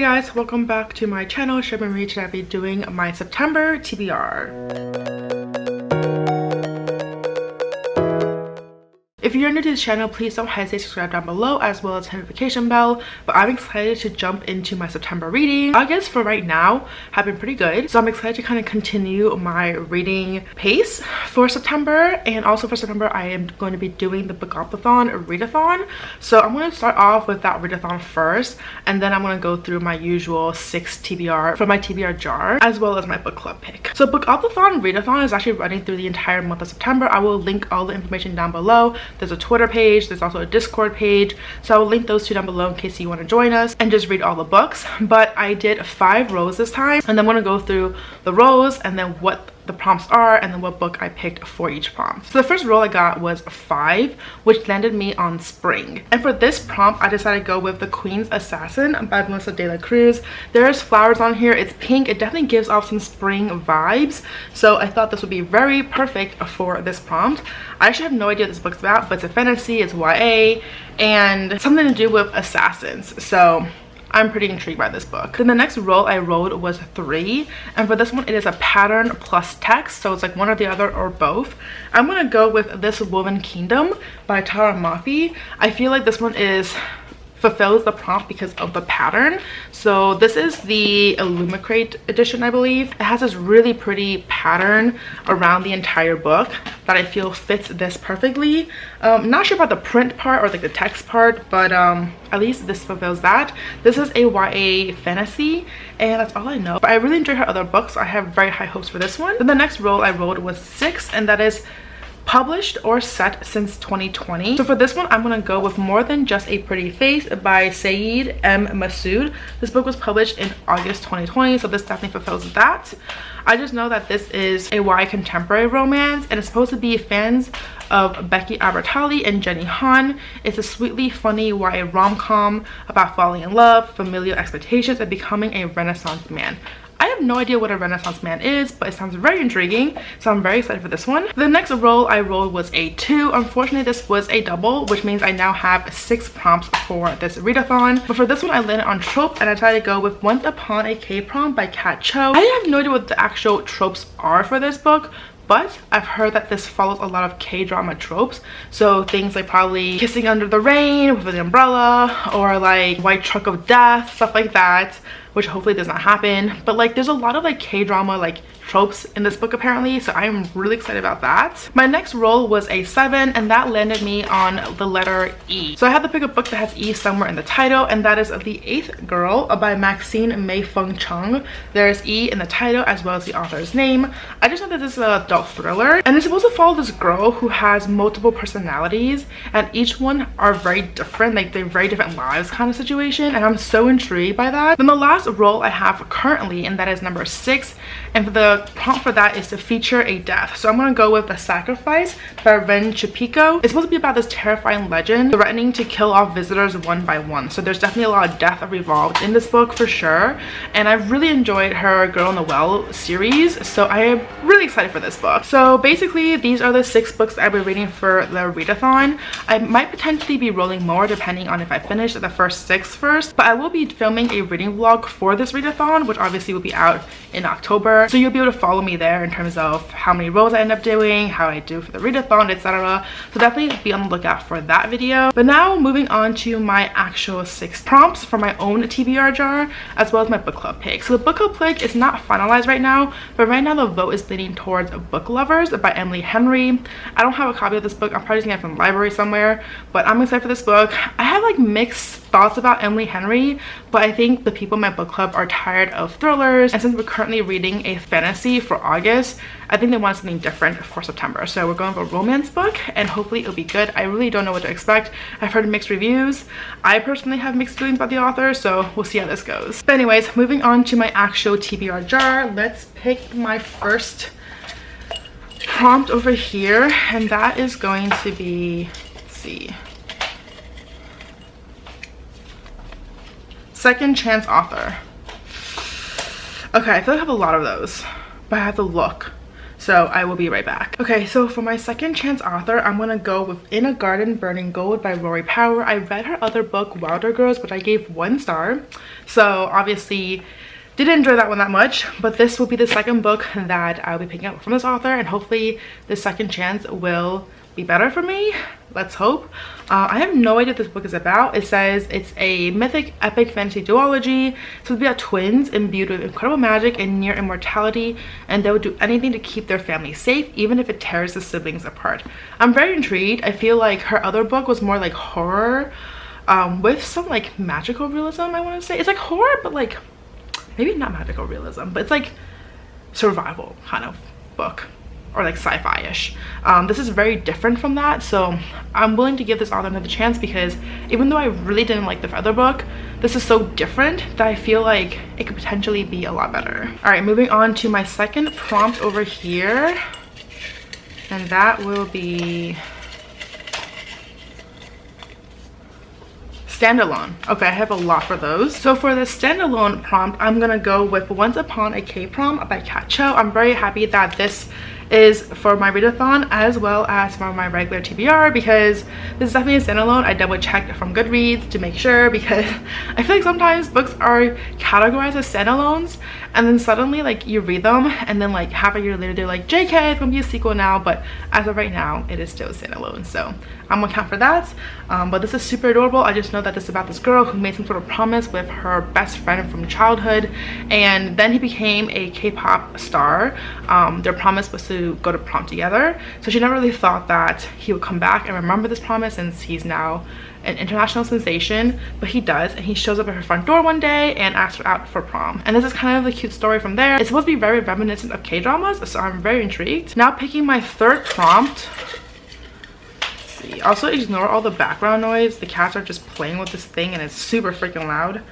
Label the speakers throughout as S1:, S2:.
S1: Hey guys, welcome back to my channel. Today I'll be doing my September TBR. If you're new to this channel, please don't hesitate to subscribe down below as well as hit the notification bell. But I'm excited to jump into my September reading. August for right now have been pretty good, so I'm excited to kind of continue my reading pace for September. And also for September, I am going to be doing the bookoplathon readathon. So I'm going to start off with that readathon first, and then I'm going to go through my usual 6 TBR from my TBR jar as well as my book club pick. So bookoplathon readathon is actually running through the entire month of September. I will link all the information down below. There's a Twitter page, there's also a Discord page, so I will link those two down below in case you want to join us and just read all the books. But I did 5 rows this time, and I'm going to go through the rows and then what the prompts are and then what book I picked for each prompt. So the first roll I got was 5, which landed me on spring. And for this prompt, I decided to go with The Queen's Assassin by Melissa De La Cruz. There's flowers on here, it's pink, it definitely gives off some spring vibes, so I thought this would be very perfect for this prompt. I actually have no idea what this book's about, but it's a fantasy, it's YA, and something to do with assassins, so I'm pretty intrigued by this book. Then the next roll I rolled was 3, and for this one it is a pattern plus text, so it's like one or the other or both. I'm gonna go with This Woven Kingdom by Tara Mafi. I feel like this one fulfills the prompt because of the pattern. So this is the Illumicrate edition, I believe. It has this really pretty pattern around the entire book that I feel fits this perfectly. Not sure about the print part or like the text part, but at least this fulfills that. This is a YA fantasy, and that's all I know. But I really enjoy her other books, so I have very high hopes for this one. Then the next roll I rolled was 6, and that is published or set since 2020. So for this one, I'm gonna go with More Than Just a Pretty Face by Saeed M. Masood. This book was published in August 2020, so this definitely fulfills that. I just know that this is a YA contemporary romance, and it's supposed to be fans of Becky Albertalli and Jenny Han. It's a sweetly funny YA rom-com about falling in love, familial expectations, and becoming a Renaissance man. I have no idea what a Renaissance man is, but it sounds very intriguing, so I'm very excited for this one. The next roll I rolled was a 2. Unfortunately, this was a double, which means I now have 6 prompts for this readathon. But for this one, I landed on trope, and I decided to go with Once Upon a K-Prom by Kat Cho. I have no idea what the actual tropes are for this book, but I've heard that this follows a lot of K-drama tropes. So things like probably kissing under the rain with an umbrella, or like white truck of death, stuff like that, which hopefully does not happen. But like there's a lot of like K-drama like tropes in this book apparently, so I'm really excited about that. My next roll was a 7, and that landed me on the letter E. So I had to pick a book that has E somewhere in the title, and that is The Eighth Girl by Maxine Mei Feng Chung. There's E in the title as well as the author's name. I just know that this is an adult thriller, and it's supposed to follow this girl who has multiple personalities, and each one are very different, like they're very different lives kind of situation, and I'm so intrigued by that. Then the last roll I have currently, and that is number 6, and for the prompt for that is to feature a death. So I'm gonna go with The Sacrifice by Ren Chupico. It's supposed to be about this terrifying legend threatening to kill off visitors one by one. So there's definitely a lot of death involved in this book for sure. And I've really enjoyed her Girl in the Well series, so I am really excited for this book. So basically, these are the 6 books that I've been reading for the readathon. I might potentially be rolling more depending on if I finish the first 6 first, but I will be filming a reading vlog for this readathon, which obviously will be out in October. So you'll be able to follow me there in terms of how many rolls I end up doing, how I do for the readathon, etc. So definitely be on the lookout for that video. But now moving on to my actual 6 prompts for my own TBR jar as well as my book club pick. So the book club pick is not finalized right now, but right now the vote is leaning towards Book Lovers by Emily Henry. I don't have a copy of this book. I'm probably just gonna get it from the library somewhere, but I'm excited for this book. I have like mixed thoughts about Emily Henry, but I think the people in my book club are tired of thrillers, and since we're currently reading a fantasy for August, I think they want something different for September. So we're going for a romance book, and hopefully it'll be good. I really don't know what to expect. I've heard mixed reviews. I personally have mixed feelings about the author, so we'll see how this goes. But anyways, moving on to my actual TBR jar, let's pick my first prompt over here, and that is going to be, let's see, second chance author. Okay, I feel like I have a lot of those, but I have to look. So so I will be right back. Okay, so for my second chance author, I'm gonna go with In a Garden Burning Gold by Rory Power. I read her other book, Wilder Girls, which I gave 1 star, so obviously didn't enjoy that one that much, but this will be the second book that I'll be picking up from this author, and hopefully the second chance will be better for me. Let's hope. I have no idea what this book is about. It says it's a mythic epic fantasy duology. So it's about twins imbued with incredible magic and near immortality, and they will do anything to keep their family safe, even if it tears the siblings apart. I'm very intrigued. I feel like her other book was more like horror with some like magical realism, I want to say. It's like horror, but like maybe not magical realism, but it's like survival kind of book, or like sci-fi-ish. This is very different from that, so I'm willing to give this author another chance, because even though I really didn't like the other book, this is so different that I feel like it could potentially be a lot better. All right, moving on to my second prompt over here, and that will be standalone. Okay, I have a lot for those. So for the standalone prompt, I'm gonna go with Once Upon a K-Prom by Kat Cho. I'm very happy that this is for my readathon as well as for my regular TBR, because this is definitely a standalone. I double checked from Goodreads to make sure, because I feel like sometimes books are categorized as standalones and then suddenly like you read them and then like half a year later they're like, JK, it's gonna be a sequel now, but as of right now it is still a standalone, so I'm gonna count for that. But this is super adorable. I just know that this is about this girl who made some sort of promise with her best friend from childhood, and then he became a K-pop star. Their promise was to go to prom together, so she never really thought that he would come back and remember this promise, since he's now an international sensation, but he does, and he shows up at her front door one day and asks her out for prom. And this is kind of the cute story from there. It's supposed to be very reminiscent of K-dramas, so I'm very intrigued. Now picking my third prompt. Also ignore all the background noise. The cats are just playing with this thing and it's super freaking loud.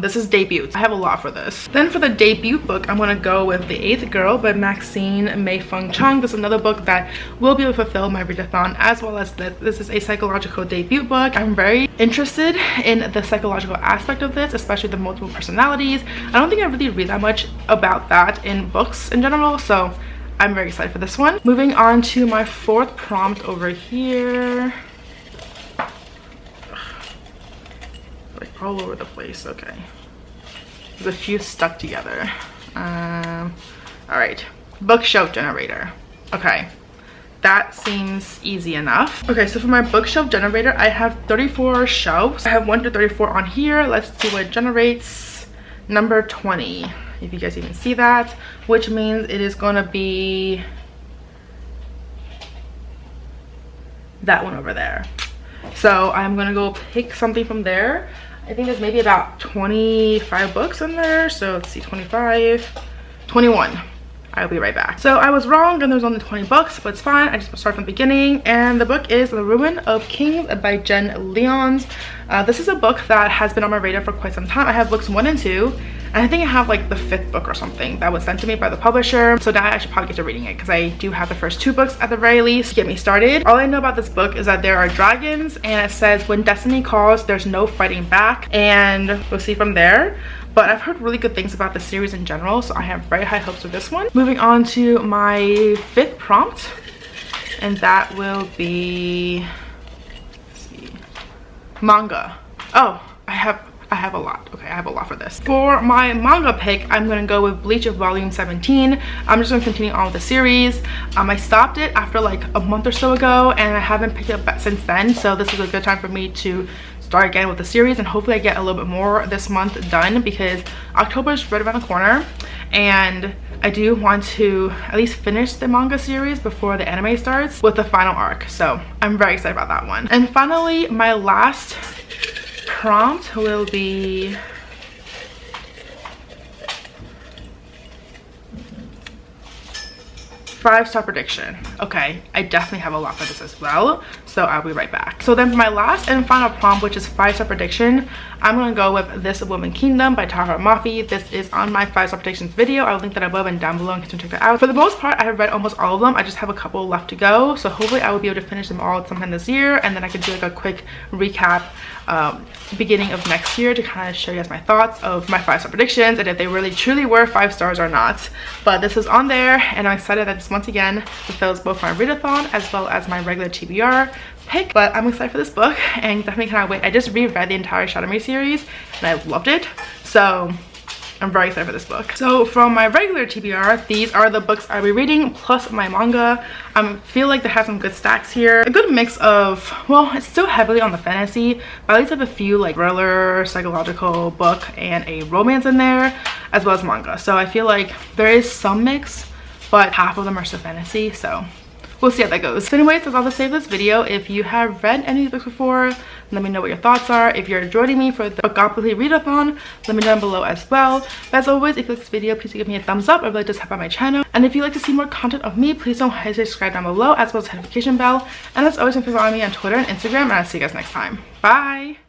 S1: This is debut. I have a lot for this. Then for the debut book, I'm gonna go with The Eighth Girl by Maxine Mei Feng Chung. This is another book that will be able to fulfill my readathon, as well as this is a psychological debut book. I'm very interested in the psychological aspect of this, especially the multiple personalities. I don't think I really read that much about that in books in general, so I'm very excited for this one. Moving on to my fourth prompt over here. Like all over the place. Okay, there's a few stuck together. All right, bookshelf generator. Okay, that seems easy enough. Okay, so for my bookshelf generator, I have 34 shelves. I have 1 to 34 on here. Let's see what it generates. Number 20, if you guys even see that, which means it is gonna be that one over there. So I'm gonna go pick something from there. I think there's maybe about 25 books in there, so let's see, 25, 21. I'll be right back. So I was wrong and there's only 20 books, but it's fine. I just start from the beginning, and the book is The Ruin of Kings by Jen Lyons. This is a book that has been on my radar for quite some time. I have books 1 and 2, and I think I have like the 5th book or something that was sent to me by the publisher, so now I should probably get to reading it, because I do have the first 2 books at the very least to get me started. All I know about this book is that there are dragons, and it says when destiny calls, there's no fighting back, and we'll see from there. But I've heard really good things about the series in general, so I have very high hopes of this one. Moving on to my 5th prompt, and that will be, let's see, manga. Oh, I have a lot. Okay, I have a lot for this. For my manga pick, I'm gonna go with Bleach of Volume 17. I'm just gonna continue on with the series. I stopped it after like a month or so ago, and I haven't picked it up since then, so this is a good time for me to start again with the series, and hopefully I get a little bit more this month done, because October is right around the corner, and I do want to at least finish the manga series before the anime starts with the final arc, so I'm very excited about that one. And finally, my last prompt will be five-star prediction. Okay, I definitely have a lot for this as well, so I'll be right back. So then for my last and final prompt, which is 5-star prediction, I'm gonna go with This Woman Kingdom by Tara Mafi. This is on my 5-star predictions video. I'll link that above and down below in case you check that out. For the most part, I have read almost all of them. I just have a couple left to go, so hopefully I will be able to finish them all sometime this year, and then I could do like a quick recap beginning of next year to kind of show you guys my thoughts of my 5-star predictions and if they really truly were 5 stars or not. But this is on there, and I'm excited that this once again fulfills both my readathon as well as my regular TBR pick. But I'm excited for this book and definitely cannot wait. I just reread the entire Shadow Me series and I loved it, so I'm very excited for this book. So from my regular TBR, these are the books I'll be reading plus my manga. I feel like they have some good stacks here. A good mix of, well, it's still heavily on the fantasy, but at least I have a few like thriller, psychological book and a romance in there, as well as manga. So I feel like there is some mix, but half of them are still fantasy, so we'll see how that goes. So anyways, that's all to say for this video. If you have read any of these books before, let me know what your thoughts are. If you're joining me for the Bookoplathon readathon, let me know down below as well. But as always, if you like this video, please give me a thumbs up. It really does help out my channel. And if you'd like to see more content of me, please don't hesitate to subscribe down below, as well as the notification bell. And as always, you can follow me on Twitter and Instagram, and I'll see you guys next time. Bye!